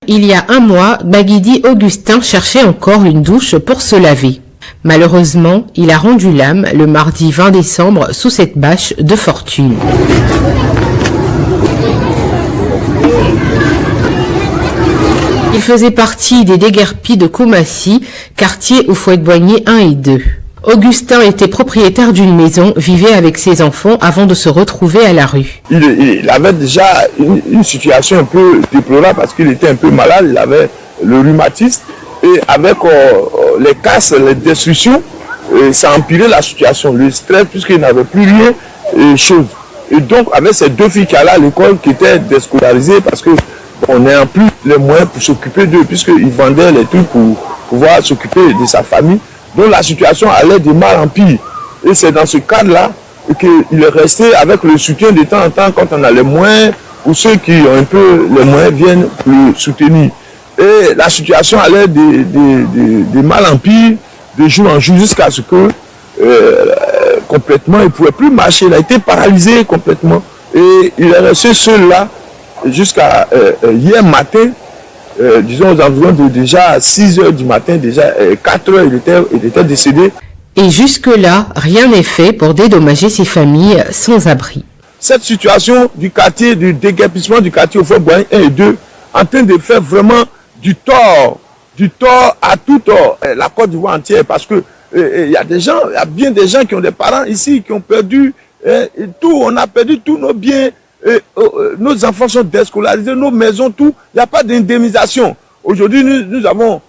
Il y a un mois, Baguidi Augustin cherchait encore une douche pour se laver. Malheureusement, il a rendu l'âme le mardi 20 décembre sous cette bâche de fortune. Il faisait partie des déguerpis de Koumassi, quartier Houphouët-Boigny 1 et 2. Augustin était propriétaire d'une maison, vivait avec ses enfants avant de se retrouver à la rue. Il avait déjà une situation un peu déplorable parce qu'il était un peu malade, il avait le rhumatisme et avec les casses, les destructions, ça a empiré la situation, le stress puisqu'il n'avait plus rien et chose. Et donc avec ces deux filles qui allaient à l'école qui étaient déscolarisées parce que on n'a plus les moyens pour s'occuper d'eux puisqu'ils vendaient les trucs pour pouvoir s'occuper de sa famille. Donc la situation allait de mal en pire. Et c'est dans ce cadre-là qu'il est resté avec le soutien de temps en temps quand on a les moyens, ou ceux qui ont un peu les moyens viennent le soutenir. Et la situation allait de mal en pire, de jour en jour, jusqu'à ce que complètement, il ne pouvait plus marcher. Il a été paralysé complètement. Et il est resté seul là jusqu'à hier matin. Disons aux environs de déjà 6 heures du matin, déjà 4 heures, il était décédé. Et jusque-là, rien n'est fait pour dédommager ces familles sans abri. Cette situation du quartier, du déguerpissement du quartier Houphouët-Boigny 1 et 2, en train de faire vraiment du tort à tout tort, la Côte d'Ivoire entière, parce que il y a bien des gens qui ont des parents ici, qui ont perdu tout, on a perdu tous nos biens. Nos enfants sont déscolarisés, nos maisons, tout. Il n'y a pas d'indemnisation. Aujourd'hui, nous avons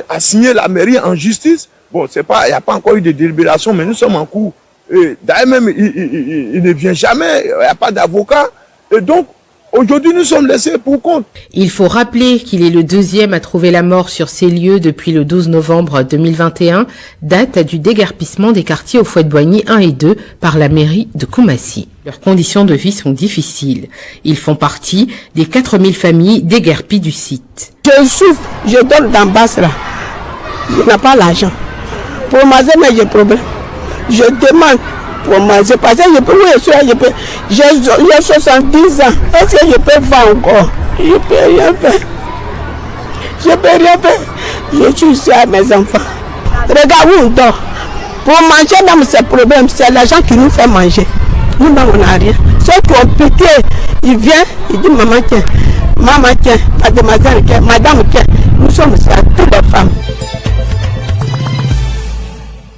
assigné la mairie en justice. Bon, il n'y a pas encore eu de délibération, mais nous sommes en cours. D'ailleurs, même, il ne vient jamais, il n'y a pas d'avocat. Et donc, aujourd'hui, nous sommes laissés pour compte. Il faut rappeler qu'il est le deuxième à trouver la mort sur ces lieux depuis le 12 novembre 2021, date du déguerpissement des quartiers Houphouët-Boigny 1 et 2 par la mairie de Koumassi. Leurs conditions de vie sont difficiles. Ils font partie des 4000 familles déguerpies du site. Je souffre, je donne dans basse là. Je n'ai pas l'argent. Pour manger, mais j'ai problème. Je demande pour manger parce que je peux, j'ai 70 ans. Est-ce que je peux faire encore? Je ne peux rien faire. Je ne peux rien faire. Je suis ici à mes enfants. Regarde où on dort. Pour manger, dans ces problèmes, c'est l'argent qui nous fait manger. Nous, on n'a rien. Ceux qui ont pitié, il vient, il dit maman tiens, mademoiselle tiens, madame tiens. Nous sommes ici à toutes les femmes.